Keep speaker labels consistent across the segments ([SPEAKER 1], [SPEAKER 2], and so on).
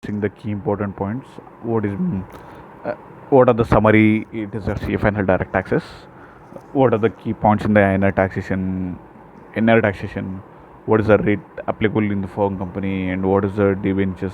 [SPEAKER 1] discussing the key important points. What is uh, what are the summary? It is a CFNL direct taxes. What are the key points in the INR taxation? INR taxation. What is the rate applicable in the foreign company, and what is the debentures,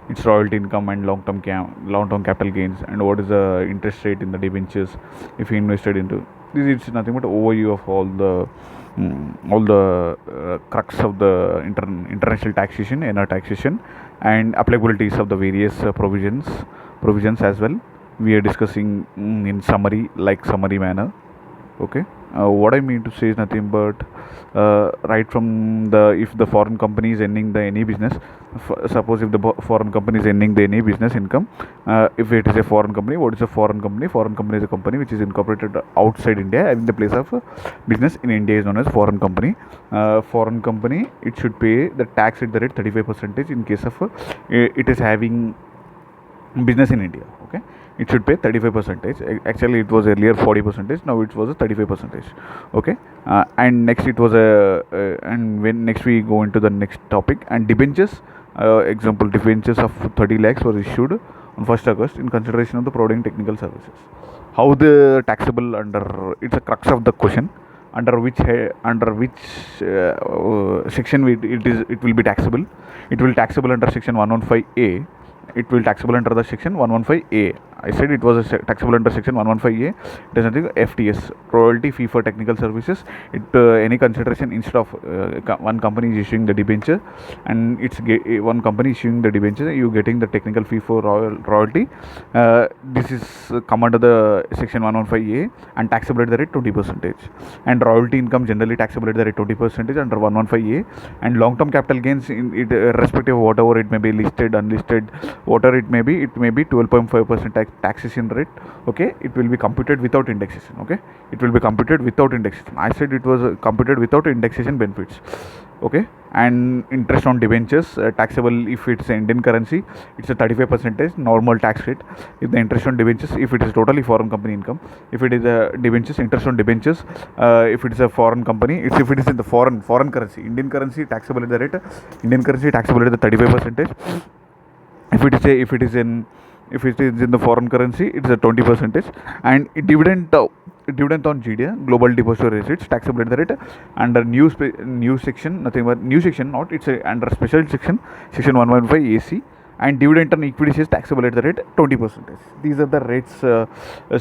[SPEAKER 1] its royalty income and long-term capital gains, and what is the interest rate in the debentures if you invested into this. It's nothing but overview of all the crux of the international taxation, INR taxation, and applicabilities of the various provisions as well. We are discussing in summary manner. Okay. What I mean to say is nothing but right from the if the foreign company is ending the any business, suppose if the foreign company is ending the any business income, if it is a foreign company, what is a foreign company? Foreign company is a company which is incorporated outside India, having the place of business in India is known as foreign company. Foreign company, it should pay the tax at the rate 35% in case of it is having business in India. Okay, it should pay 35 percentage. Actually, it was earlier 40 percentage. Now it was a 35 percentage. Okay, and next it was and when next we go into the next topic and debentures. Example, debentures of 30 lakhs was issued on 1st August in consideration of the providing technical services. How the taxable under? It's a crux of the question. Under which section it will be taxable. It will taxable under section 115A. It will taxable under the section 115A. I said it was taxable under section 115A. It is nothing FTS, royalty fee for technical services. It any consideration instead of one company is issuing the debenture, and it's one company issuing the debenture, you getting the technical fee for royalty. This is come under the section 115A and taxable at the rate 20%. And royalty income generally taxable at the rate 20% under 115A. And long-term capital gains in it, respective of whatever it may be, listed, unlisted, whatever it may be 12.5% taxation rate. Okay, it will be computed without indexation. Okay, it will be computed without indexation. I said it was computed without indexation benefits. Okay, and interest on debentures taxable if it's Indian currency, it's a 35% normal tax rate. If the interest on debentures, if it is totally foreign company income, if it is a debentures, interest on debentures, if it is a foreign company, if it is in the foreign currency, Indian currency taxable at the rate, Indian currency taxable at the 35%. If it is in the foreign currency, it's a 20%. And dividend on GDA, global depository receipts, taxable at the rate under new section, nothing but new section, not it's a under special section 115 AC. And dividend on equity shares taxable at the rate 20%. These are the rates,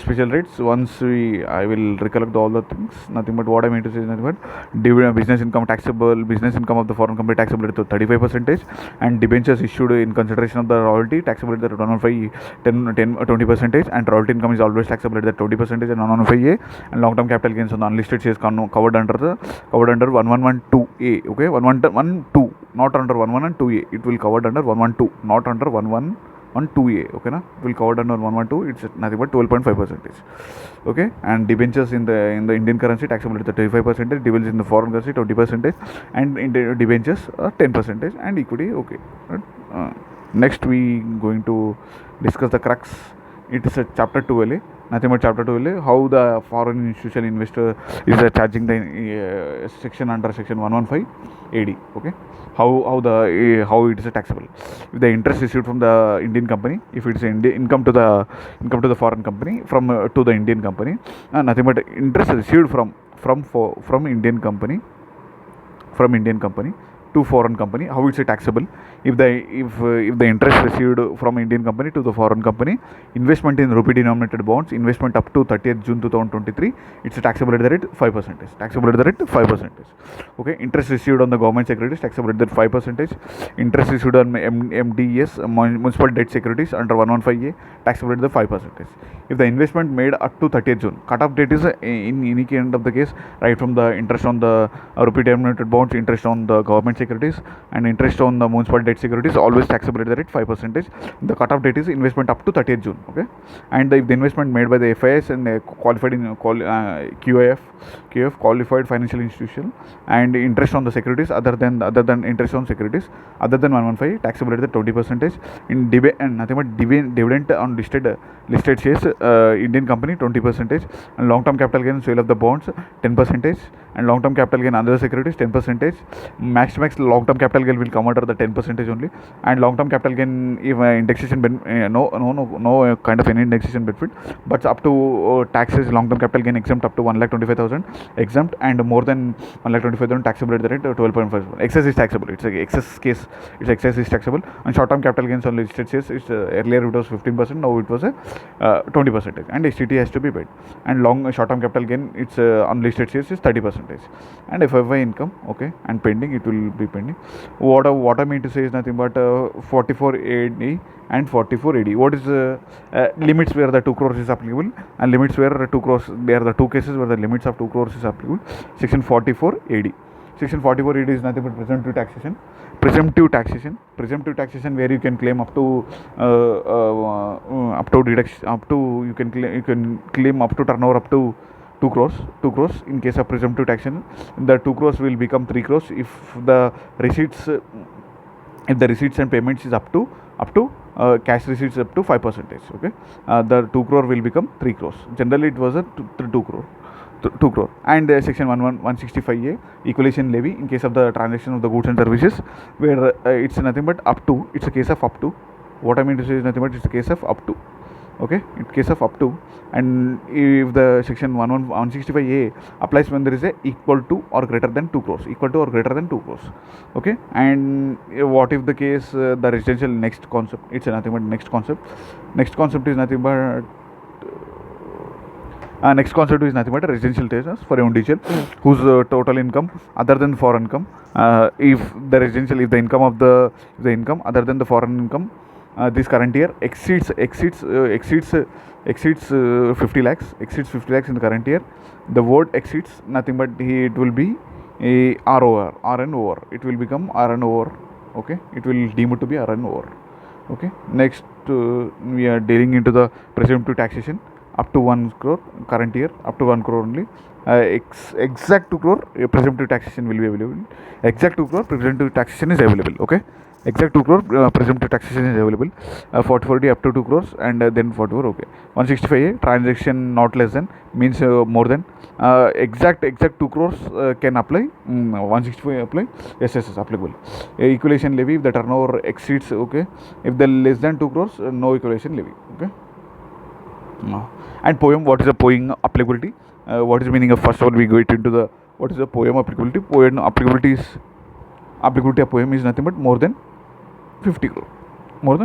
[SPEAKER 1] special rates. Once I will recollect all the things. Nothing but what I mean to say is nothing but dividend, business income taxable, business income of the foreign company taxable at 35%, and debentures issued in consideration of the royalty taxable at the 20%, and royalty income is always taxable at the 20% and 115A, and long-term capital gains on the unlisted shares covered under 1112A. Okay, 1112, not under 112A. It will covered under 112, not under 1112A. Okay, na? It will covered under 112. It's nothing but 12.5%. Okay, and debentures in the Indian currency taxable at the 35%, debentures in the foreign currency 20%, and in the debentures 10%, and equity. Okay, right? Next we going to discuss the crux. It is a chapter 12A. Nothing but chapter 12A. How the foreign institutional investor is charging the section under section 115 AD. Okay, how it is taxable. If the interest received from the Indian company, if it is income to the foreign company from to the Indian company, nothing but interest received from Indian company to foreign company, how it's taxable. If the interest received from Indian company to the foreign company, investment in rupee denominated bonds, investment up to 30th June 2023, it's taxable at the rate 5%. Okay, interest received on the government securities taxable at the 5%. Interest received on MDS, municipal debt securities under 115A, taxable at the 5%. If the investment made up to 30th June, cut-off date is in any kind of the case, right from the interest on the rupee denominated bonds, interest on the government securities, and interest on the municipal debt securities, always taxable at the rate 5%. The cut-off date is investment up to 30th June. Okay, and if the investment made by the FIS and qualified in QIF, qualified financial institution, and interest on the securities other than interest on securities other than 115, taxable at the 20%. In and nothing but dividend on listed shares, Indian company 20%, and long-term capital gain sale of the bonds 10%, and long-term capital gain other securities 10%. Max next long term capital gain will come under the 10% only. And long term capital gain, if indexation no kind of any indexation benefit, but up to taxes, long term capital gain exempt up to 1,25,000 exempt, and more than 1,25,000 taxable at the rate 12.5%. Excess is taxable. It's a excess case. It's excess is taxable. And short term capital gains on listed shares, it's earlier it was 15%, now it was a 20%, and STT has to be paid. And long short term capital gain, it's unlisted shares is 30%. And FFI income, okay, and pending, it will be pending. What I mean to say is nothing but 44 AD and 44 AD. What is limits where the 2 crores is applicable, and limits where 2 crores, there are the two cases where the limits of 2 crores is applicable. Section 44 AD. Section 44 AD is nothing but presumptive taxation. Presumptive taxation where you can claim up to deduction, you can claim up to turnover up to 2 crores. In case of presumptive taxation, the 2 crores will become 3 crores if the receipts and payments is up to cash receipts up to 5%. Okay, the 2 crore will become 3 crores. Generally, it was a 2 crore. 2 crore. And section 165A, equalization levy in case of the transaction of the goods and services, where it's nothing but up to. It's a case of up to. What I mean to say is nothing but it's a case of up to. Okay, in case of up to. And if the section 165A applies when there is a equal to or greater than 2 crores, okay. And what if the case the residential next concept, it's nothing but next concept is nothing but next concept is nothing but a residential taxes for an individual whose total income other than foreign income, if the income other than the foreign income this current year exceeds 50 lakhs in the current year. The word exceeds nothing but it will be a RN over. It will become RN over. Okay, it will deem it to be RN over. Okay, next we are dealing into the presumptive taxation up to 1 crore current year, up to 1 crore only. Exact 2 crore presumptive taxation will be available. Exact 2 crore presumptive taxation is available. Okay, exact 2 crore presumptive taxation is available. 44D up to 2 crores, and then 44. Okay, 165A transaction not less than means more than. Exact 2 crores can apply. 165 apply. Yes, applicable. Equalization levy if the turnover exceeds. Okay, if the less than 2 crores, no equalization levy. Okay. And POEM, what is a POEM applicability? What is the meaning of, first of all we go into the what is the POEM applicability? POEM applicability of POEM is nothing but more than 50 crore. What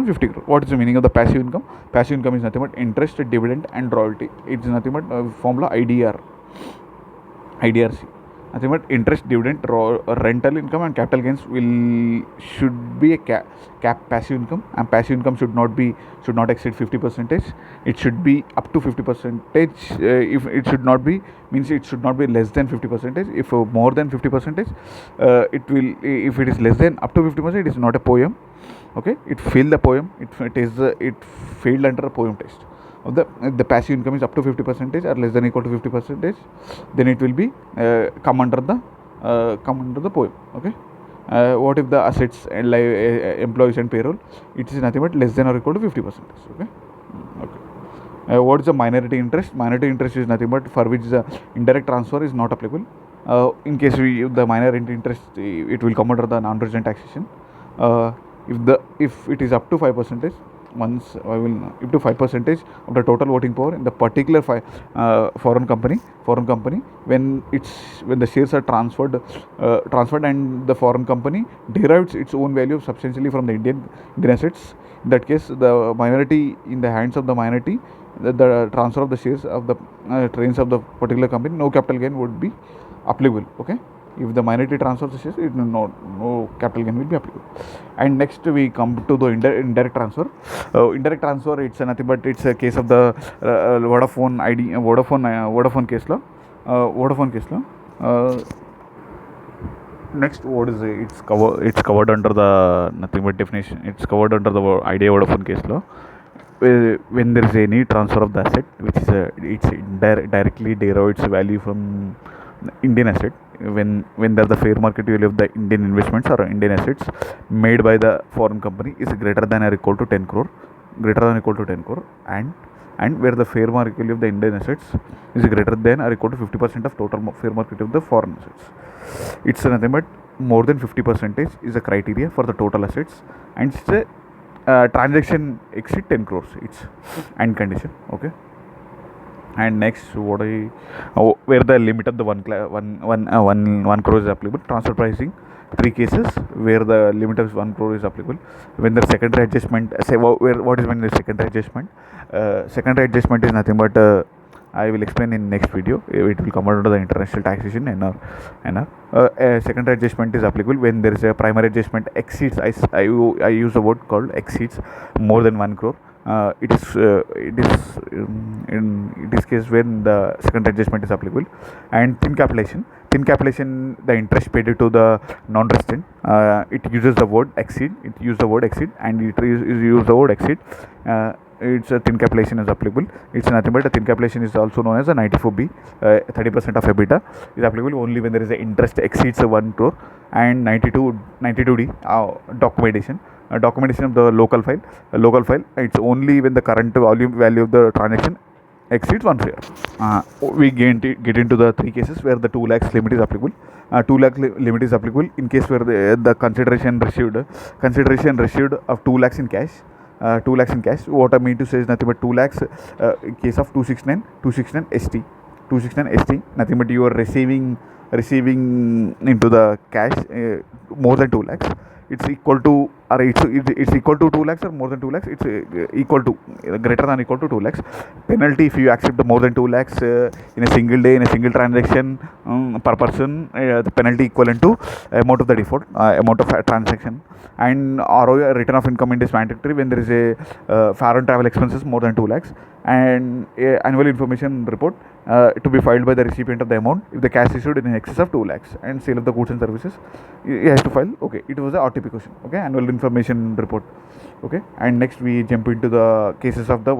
[SPEAKER 1] is the meaning of the passive income? Passive income is nothing but interest, dividend and royalty. It is nothing but formula IDRC. Nothing but interest, dividend, rental income and capital gains should be a cap passive income, and passive income should not exceed 50%. It should be up to 50%. If it should not be, means it should not be less than 50%. If more than 50%, it will. If it is less than up to 50%, it is not a POEM. Okay, it failed the POEM. It failed under a POEM test. Of the passive income is up to 50% or less than equal to 50%, then it will be come under the POEM. Okay. What if the assets and employees and payroll, it is nothing but less than or equal to 50%. Okay. What is the minority interest? Minority interest is nothing but for which the indirect transfer is not applicable. In case the minority interest, it will come under the non-resident taxation. If it is up to 5%, up to 5% of the total voting power in the particular foreign company, when the shares are transferred and the foreign company derives its own value substantially from the Indian assets. In that case, the minority, in the hands of the minority, the transfer of the shares of the trains of the particular company, no capital gain would be applicable. Okay. If the minority transfers the shares, no capital gain will be applicable. And next we come to the indirect transfer. Indirect transfer, it's nothing but it's a case of the Vodafone case law. Next, what is it? It's covered under the nothing but definition. It's covered under the IDA Vodafone case law. When there is any transfer of the asset, which is it's directly derives value from Indian asset, when the fair market value of the Indian investments or Indian assets made by the foreign company is greater than or equal to 10 crore, and where the fair market value of the Indian assets is greater than or equal to 50% of total fair market of the foreign assets. It's nothing but more than 50 percentage is a criteria for the total assets, and it's a transaction exceed 10 crores. It's and condition. Okay. And next, where the limit of the one crore is applicable. Transfer pricing, three cases where the limit of 1 crore is applicable. When the secondary adjustment, what is when the secondary adjustment? Secondary adjustment is nothing but I will explain in next video. It will come under the international taxation NR. Secondary adjustment is applicable when there is a primary adjustment exceeds. I use the word called exceeds more than 1 crore. In this case when the second adjustment is applicable. And thin capitalization, the interest paid to the non-resident, it uses the word exceed, and it use the word exceed. It's a thin capitalization is applicable. It's nothing but a thin capitalization is also known as a 94B. 30% of EBITDA is applicable only when there is a interest exceeds 1 crore. And 92D documentation. Documentation of the local file. It's only when the current value of the transaction exceeds 1 crore. We get into the three cases where the 2 lakhs limit is applicable. 2 lakh limit is applicable in case where the consideration received of 2 lakhs in cash. 2 lakhs in cash. What I mean to say is nothing but 2 lakhs in case of 269 ST. 269 ST, nothing but you are receiving into the cash more than 2 lakhs. It's equal to, or it's equal to 2 lakhs or more than 2 lakhs. It's equal to, greater than equal to 2 lakhs. Penalty if you accept the more than 2 lakhs in a single day, in a single transaction per person, the penalty equivalent to amount of the default, amount of transaction. And ROI, return of income, is mandatory when there is a foreign travel expenses more than 2 lakhs. And annual information report to be filed by the recipient of the amount if the cash issued in excess of 2 lakhs. And sale of the goods and services, he has to file. Okay, it was a RTP question. Okay, annual information report. Okay, and next we jump into the cases of the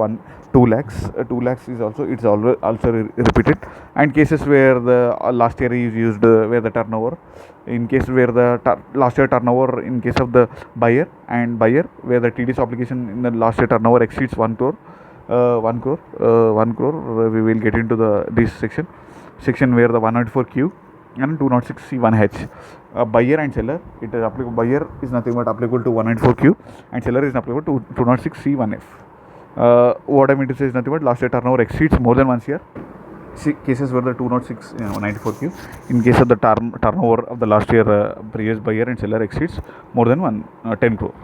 [SPEAKER 1] 2 lakhs. 2 lakhs is also repeated. And cases where the last year is used, where the turnover, in case where the last year turnover in case of the buyer where the TDS obligation in the last year turnover exceeds 1 crore. 1 crore. We will get into this section where the 194Q and 206C1H. Buyer and seller, it is applicable. Buyer is nothing but applicable to 194Q, and seller is applicable to 206C1F. What I mean to say is nothing but last year turnover exceeds more than 1 year. Cases where the 206 94Q, in case of the turnover of the last year previous buyer and seller exceeds more than 10 crore.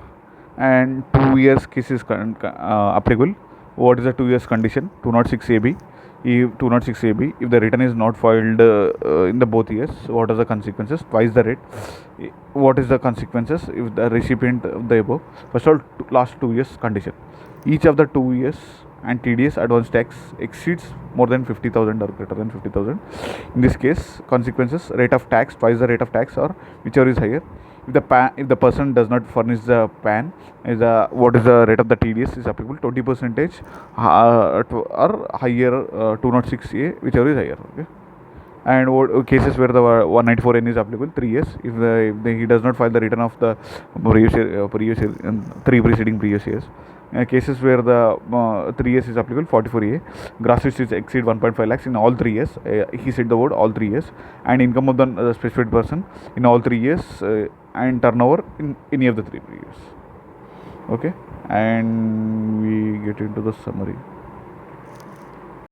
[SPEAKER 1] And 2 years cases applicable. What is the 2 years condition? 206AB. If 206AB, if the return is not filed in the both years, what are the consequences? Twice the rate. What is the consequences if the recipient of the above? First of all, last 2 years condition. Each of the 2 years and TDS advance tax exceeds more than 50,000 or greater than 50,000. In this case, consequences: rate of tax, twice the rate of tax, or whichever is higher. If the person does not furnish the PAN, what is the rate of the TDS is applicable? 20% or higher, 206A, whichever is higher. Okay. And cases where the 194N is applicable, 3 years. If he does not file the return of the three preceding previous years. Cases where the 3 years is applicable, 44A. Gross receipts exceed 1.5 lakhs in all 3 years. He said the word all 3 years. And income of the specified person in all 3 years, and turnover in any of the 3 years. Okay, and we get into the summary.